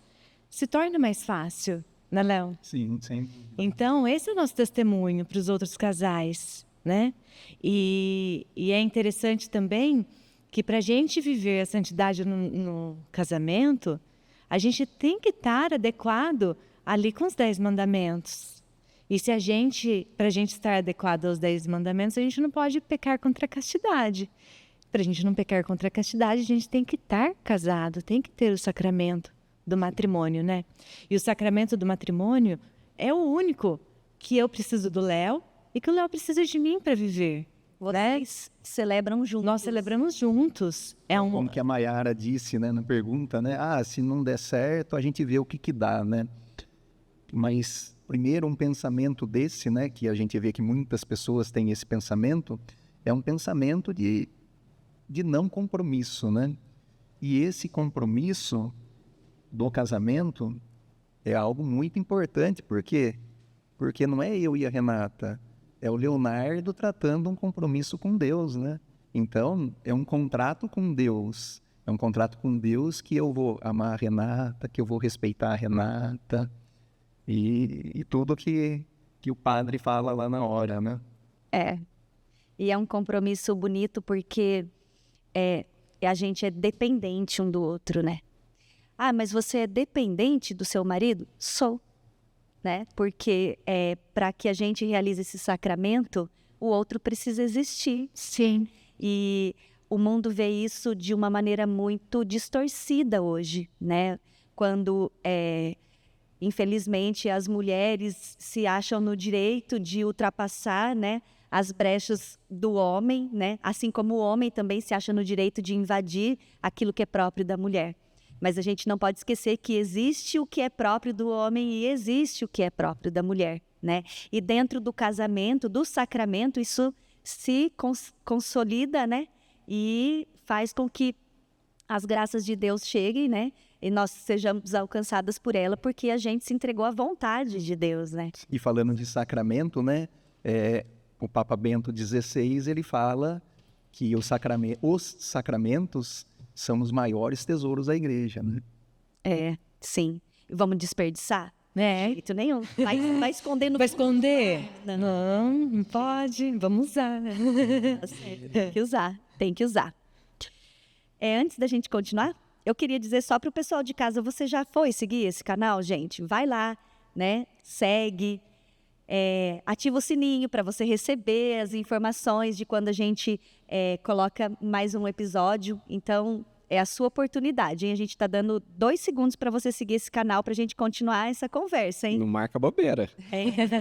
se torna mais fácil, né, Léo? Sim, sim. Então, esse é o nosso testemunho para os outros casais, né? E é interessante também que para a gente viver a santidade no casamento, a gente tem que estar adequado ali com os 10 mandamentos. E para a gente estar adequado aos 10 mandamentos, a gente não pode pecar contra a castidade. Para a gente não pecar contra a castidade, a gente tem que estar casado, tem que ter o sacramento do matrimônio, né? E o sacramento do matrimônio é o único que eu preciso do Léo e que o Léo precisa de mim para viver. Vocês celebram juntos. Nós celebramos juntos. Como que a Mayara disse, né, na pergunta, né? Se não der certo, a gente vê o que dá, né? Mas, primeiro, um pensamento desse, né, que a gente vê que muitas pessoas têm esse pensamento, é um pensamento de não compromisso, né? E esse compromisso do casamento é algo muito importante, por quê? Porque não é eu e a Renata, é o Leonardo tratando um compromisso com Deus, né? Então, é um contrato com Deus. É um contrato com Deus que eu vou amar a Renata, que eu vou respeitar a Renata e tudo que o padre fala lá na hora, né? E é um compromisso bonito porque a gente é dependente um do outro, né? Mas você é dependente do seu marido? Sou. Né? Porque para que a gente realize esse sacramento, o outro precisa existir. Sim. E o mundo vê isso de uma maneira muito distorcida hoje, né? Quando, infelizmente, as mulheres se acham no direito de ultrapassar, né, as brechas do homem, né? Assim como o homem também se acha no direito de invadir aquilo que é próprio da mulher. Mas a gente não pode esquecer que existe o que é próprio do homem e existe o que é próprio da mulher, né? E dentro do casamento, do sacramento, isso se consolida, né? E faz com que as graças de Deus cheguem, né? E nós sejamos alcançadas por ela, porque a gente se entregou à vontade de Deus, né? E falando de sacramento, né? O Papa Bento XVI, ele fala que os sacramentos são os maiores tesouros da igreja, né? Sim. Vamos desperdiçar? De jeito nenhum. Vai esconder no... Vai esconder? Não pode. Vamos usar. Tem que usar. Antes da gente continuar, eu queria dizer só para o pessoal de casa, você já foi seguir esse canal, gente? Vai lá, né? Segue. Ativa o sininho para você receber as informações de quando a gente coloca mais um episódio. Então, é a sua oportunidade, hein? A gente está dando 2 segundos para você seguir esse canal para a gente continuar essa conversa, hein? Não marca bobeira.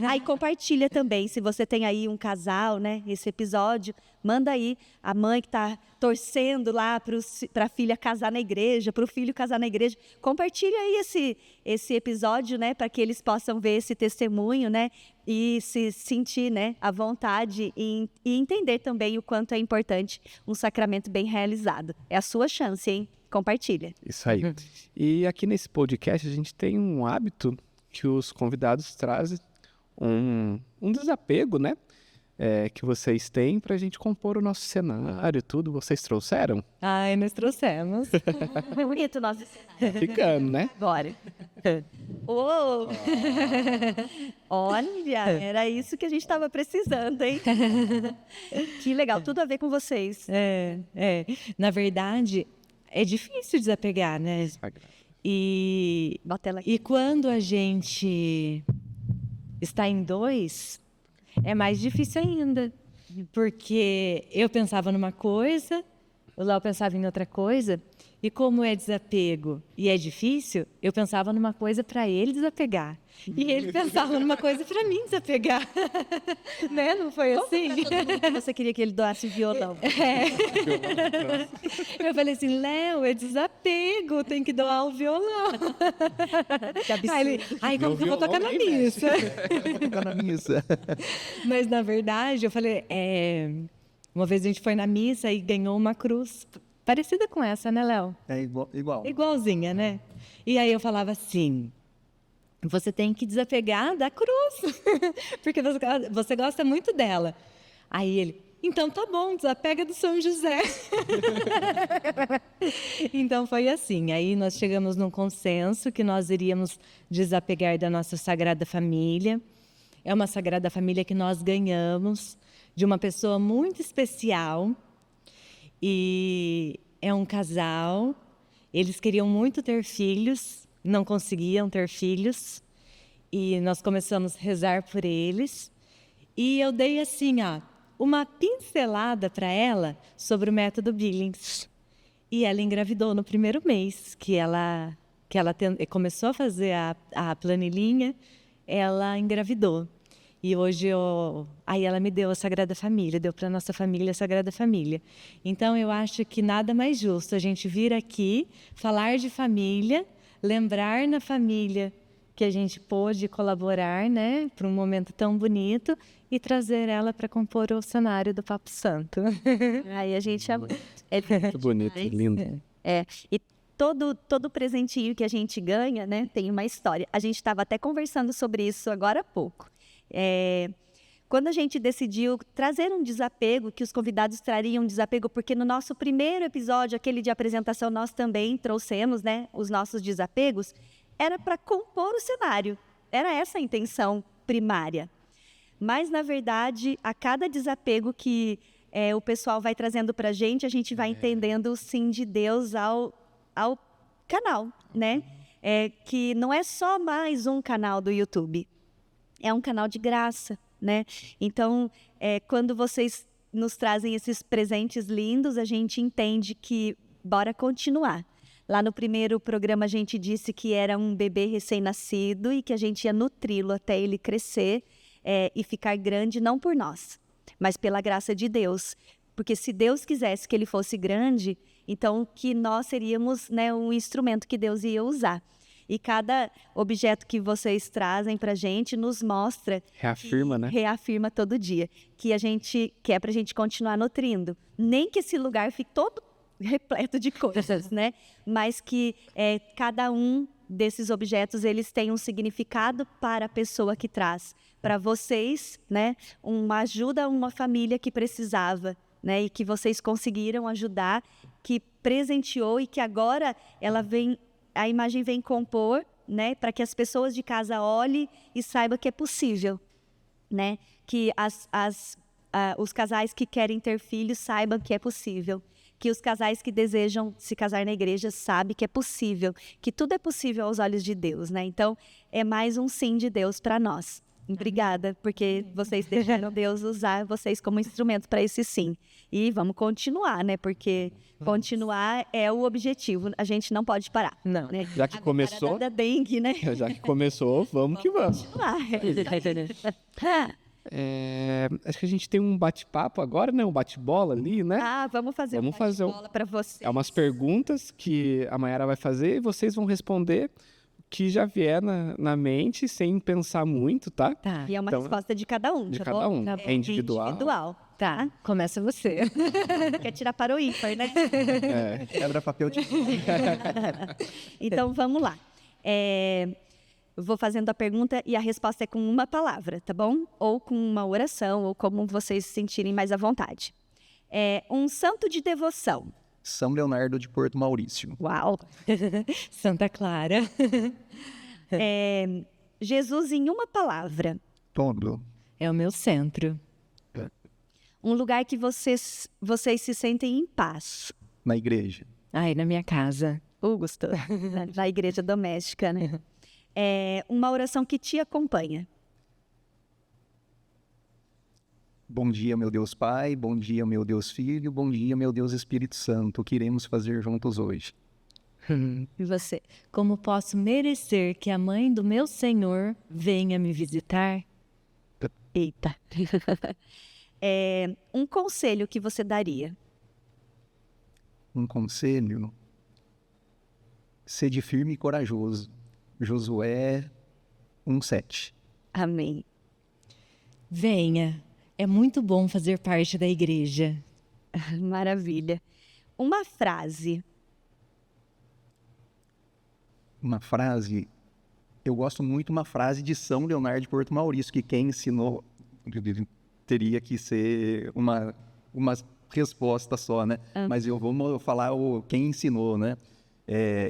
Aí compartilha também, se você tem aí um casal, né? Esse episódio, manda aí a mãe que está torcendo lá para a filha casar na igreja, para o filho casar na igreja. Compartilha aí esse episódio, né? Para que eles possam ver esse testemunho, né? E se sentir, né, à vontade e entender também o quanto é importante um sacramento bem realizado. É a sua chance, hein? Compartilha. Isso aí. E aqui nesse podcast a gente tem um hábito que os convidados trazem um desapego, né? Que vocês têm para a gente compor o nosso cenário e tudo. Vocês trouxeram? Nós trouxemos. Foi bonito o nosso cenário. Ficando, né? Bora. Olha, era isso que a gente estava precisando, hein? Que legal, tudo a ver com vocês. Na verdade, é difícil desapegar, né? E quando a gente está em 2, é mais difícil ainda. Porque eu pensava numa coisa o Léo pensava em outra coisa. E como é desapego e é difícil, eu pensava numa coisa para ele desapegar. E ele pensava numa coisa para mim desapegar. Né? Não foi assim? Você queria que ele doasse violão. Eu falei assim, Léo, é desapego, tem que doar o violão. Que absurdo. Aí ele, ai, como que eu vou tocar na missa? Fica na missa. Mas, na verdade, eu falei, uma vez a gente foi na missa e ganhou uma cruz parecida com essa, né, Léo? É igual. Igualzinha, né? E aí eu falava assim, você tem que desapegar da cruz, porque você gosta muito dela. Aí ele, então tá bom, desapega do São José. Então foi assim, aí nós chegamos num consenso que nós iríamos desapegar da nossa Sagrada Família. É uma Sagrada Família que nós ganhamos de uma pessoa muito especial. E é um casal, eles queriam muito ter filhos, não conseguiam ter filhos. E nós começamos a rezar por eles. E eu dei assim, uma pincelada para ela sobre o método Billings. E ela engravidou no primeiro mês que ela começou a fazer a planilhinha, ela engravidou. E hoje aí ela me deu a Sagrada Família, deu para a nossa família a Sagrada Família. Então eu acho que nada mais justo a gente vir aqui, falar de família, lembrar na família que a gente pôde colaborar, né, para um momento tão bonito e trazer ela para compor o cenário do Papo Santo. Aí a gente é Muito bonito, lindo. E todo presentinho que a gente ganha, né, tem uma história. A gente estava até conversando sobre isso agora há pouco. Quando a gente decidiu trazer um desapego, que os convidados trariam um desapego, porque no nosso primeiro episódio, aquele de apresentação, nós também trouxemos, né, os nossos desapegos, era para compor o cenário. Era essa a intenção primária. Mas, na verdade, a cada desapego que o pessoal vai trazendo para a gente vai entendendo o sim de Deus ao canal, né? Que não é só mais um canal do YouTube. É um canal de graça, né? Então, quando vocês nos trazem esses presentes lindos, a gente entende que bora continuar. Lá no primeiro programa a gente disse que era um bebê recém-nascido e que a gente ia nutri-lo até ele crescer e ficar grande, não por nós, mas pela graça de Deus. Porque se Deus quisesse que ele fosse grande, então que nós seríamos, né, um instrumento que Deus ia usar. E cada objeto que vocês trazem para a gente nos mostra... Reafirma, né? Reafirma todo dia. Que é para a gente continuar nutrindo. Nem que esse lugar fique todo repleto de coisas, né? Mas que cada um desses objetos, eles têm um significado para a pessoa que traz. Para vocês, né? Uma ajuda a uma família que precisava, né? E que vocês conseguiram ajudar, que presenteou e que agora a imagem vem compor, né, para que as pessoas de casa olhem e saibam que é possível, né? Que os casais que querem ter filhos saibam que é possível. Que os casais que desejam se casar na igreja sabem que é possível. Que tudo é possível aos olhos de Deus, né? Então, é mais um sim de Deus para nós. Obrigada, porque vocês deixaram Deus usar vocês como instrumento para esse sim. E vamos continuar, né? Porque continuar é o objetivo. A gente não pode parar. Não. Né? Já que começou... Da dengue, né? Já que começou, vamos que vamos. Continuar. Acho que a gente tem um bate-papo agora, né? Um bate-bola ali, né? Vamos fazer um bate-bola para vocês. É umas perguntas que a Mayara vai fazer e vocês vão responder o que já vier na mente, sem pensar muito, tá? Tá. E é uma resposta de cada um, De tá cada bom? um. Tá É individual. Individual. Tá, começa você. Quer tirar para o ímpar, né? Quebra papel de... Então, vamos lá. Vou fazendo a pergunta e a resposta é com uma palavra, tá bom? Ou com uma oração, ou como vocês se sentirem mais à vontade. Um santo de devoção. São Leonardo de Porto Maurício. Uau! Santa Clara. Jesus em uma palavra. Todo. É o meu centro. Um lugar que vocês se sentem em paz. Na igreja. Ai, na minha casa. Gostou. Na igreja doméstica, né? Uma oração que te acompanha. Bom dia, meu Deus Pai, bom dia, meu Deus Filho, bom dia, meu Deus Espírito Santo. O que iremos fazer juntos hoje? E você? Como posso merecer que a mãe do meu Senhor venha me visitar? Eita. Um conselho que você daria? Um conselho: sede firme e corajoso. Josué 1:7. Amém. Venha, é muito bom fazer parte da igreja. Maravilha. Uma frase. Uma frase, eu gosto muito de uma frase de São Leonardo de Porto Maurício, que quem ensinou teria que ser uma resposta só, né? Mas eu vou falar quem ensinou, né?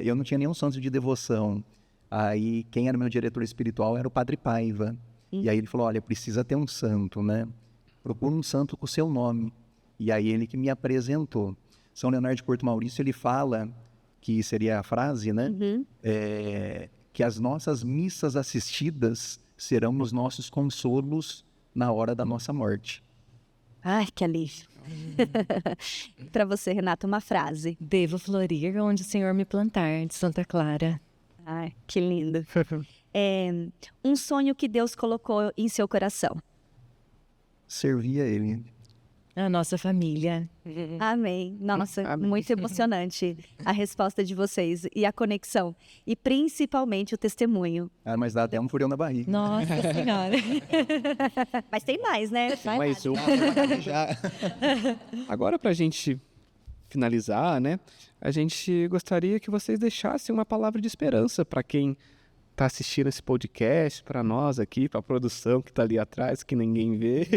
Eu não tinha nenhum santo de devoção. Aí quem era meu diretor espiritual era o Padre Paiva. E aí ele falou, olha, precisa ter um santo, né? Procura um santo com o seu nome. E aí ele que me apresentou. São Leonardo de Porto Maurício, ele fala, que seria a frase, né? Que as nossas missas assistidas serão os nossos consolos na hora da nossa morte. Ai, que alívio. Para você, Renata, uma frase. Devo florir onde o Senhor me plantar, de Santa Clara. Ai, que lindo. Um sonho que Deus colocou em seu coração. Servia ele. A nossa família. Amém. Nossa, Amém. muito emocionante a resposta de vocês e a conexão. E principalmente o testemunho. Ah, mas dá até um furião na barriga. Nossa Senhora. Mas tem mais, né? Mas agora, para a gente finalizar, né? A gente gostaria que vocês deixassem uma palavra de esperança para quem está assistindo esse podcast, para nós aqui, para a produção que está ali atrás, que ninguém vê.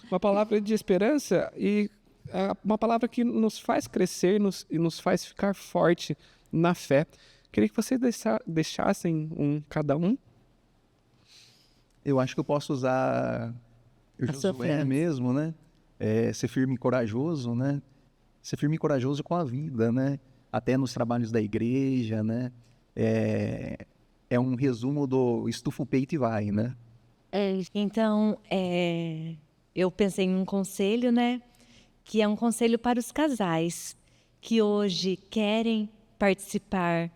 Uma palavra de esperança e uma palavra que nos faz crescer e nos faz ficar forte na fé. Queria que vocês deixassem cada um. Eu acho que eu posso usar o A sua Josué frase. mesmo, né? Ser firme e corajoso, né? Ser firme e corajoso com a vida, né? Até nos trabalhos da igreja, né? É um resumo do estufa o peito e vai, né? Então, eu pensei em um conselho, né? Que é um conselho para os casais que hoje querem participar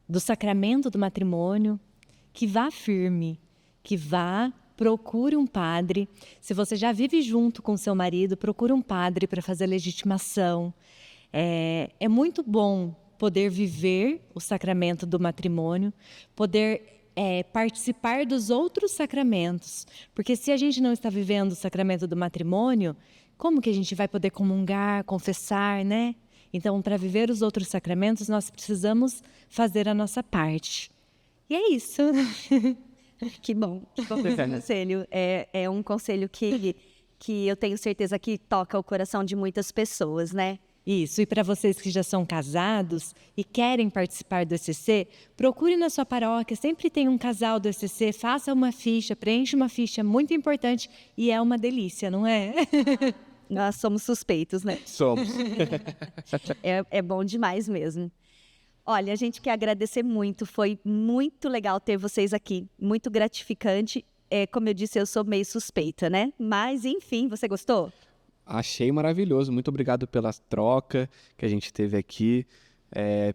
do sacramento do matrimônio, que vá firme, que vá, procure um padre. Se você já vive junto com seu marido, procure um padre para fazer a legitimação. É muito bom poder viver o sacramento do matrimônio, poder participar dos outros sacramentos. Porque se a gente não está vivendo o sacramento do matrimônio, como que a gente vai poder comungar, confessar, né? Então, para viver os outros sacramentos, nós precisamos fazer a nossa parte. E é isso. Que bom. Que bom esse conselho. É um conselho que eu tenho certeza que toca o coração de muitas pessoas, né? Isso, e para vocês que já são casados e querem participar do ECC, procure na sua paróquia, sempre tem um casal do ECC, faça uma ficha, preencha uma ficha, muito importante, e é uma delícia, não é? Nós somos suspeitos, né? Somos. É bom demais mesmo. Olha, a gente quer agradecer muito, foi muito legal ter vocês aqui, muito gratificante. Como eu disse, eu sou meio suspeita, né? Mas, enfim, você gostou? Achei maravilhoso. Muito obrigado pela troca que a gente teve aqui,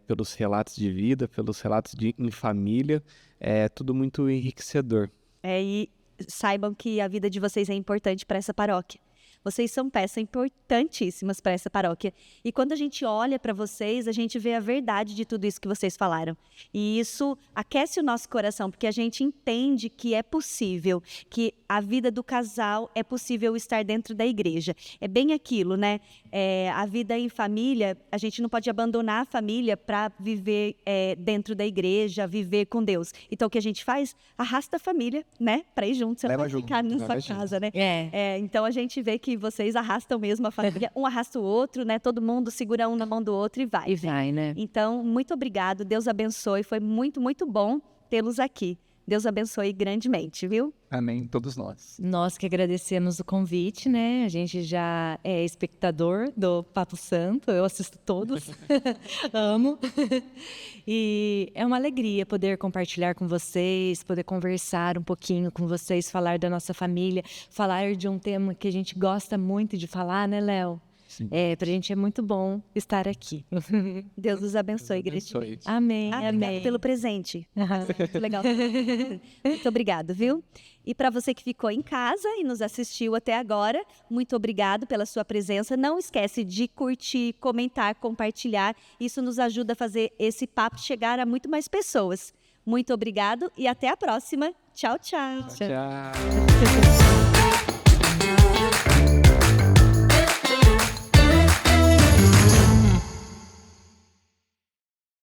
pelos relatos de vida, pelos relatos em família. É tudo muito enriquecedor. E saibam que a vida de vocês é importante para essa paróquia. Vocês são peças importantíssimas para essa paróquia. E quando a gente olha para vocês, a gente vê a verdade de tudo isso que vocês falaram. E isso aquece o nosso coração, porque a gente entende que é possível, que a vida do casal é possível estar dentro da igreja. É bem aquilo, né? A vida em família, a gente não pode abandonar a família para viver dentro da igreja, viver com Deus. Então, o que a gente faz? Arrasta a família, né? Para ir junto. Você não Leva vai junto. ficar na sua Leva junto. casa, né? É. Então, a gente vê que vocês arrastam mesmo a família. Um arrasta o outro, né? Todo mundo segura um na mão do outro e vai. E vai, né? Então, muito obrigado. Deus abençoe. Foi muito, muito bom tê-los aqui. Deus abençoe grandemente, viu? Amém, todos nós. Nós que agradecemos o convite, né? A gente já é espectador do Papo Santo, eu assisto todos, amo. E é uma alegria poder compartilhar com vocês, poder conversar um pouquinho com vocês, falar da nossa família, falar de um tema que a gente gosta muito de falar, né, Léo? Sim. Pra gente é muito bom estar aqui. Deus os abençoe grandemente. Abençoe. Amém, Obrigada amém. pelo presente. Aham. Muito legal. Muito obrigado, viu? E para você que ficou em casa e nos assistiu até agora, muito obrigado pela sua presença. Não esquece de curtir, comentar, compartilhar. Isso nos ajuda a fazer esse papo chegar a muito mais pessoas. Muito obrigado e até a próxima. Tchau, tchau. Tchau.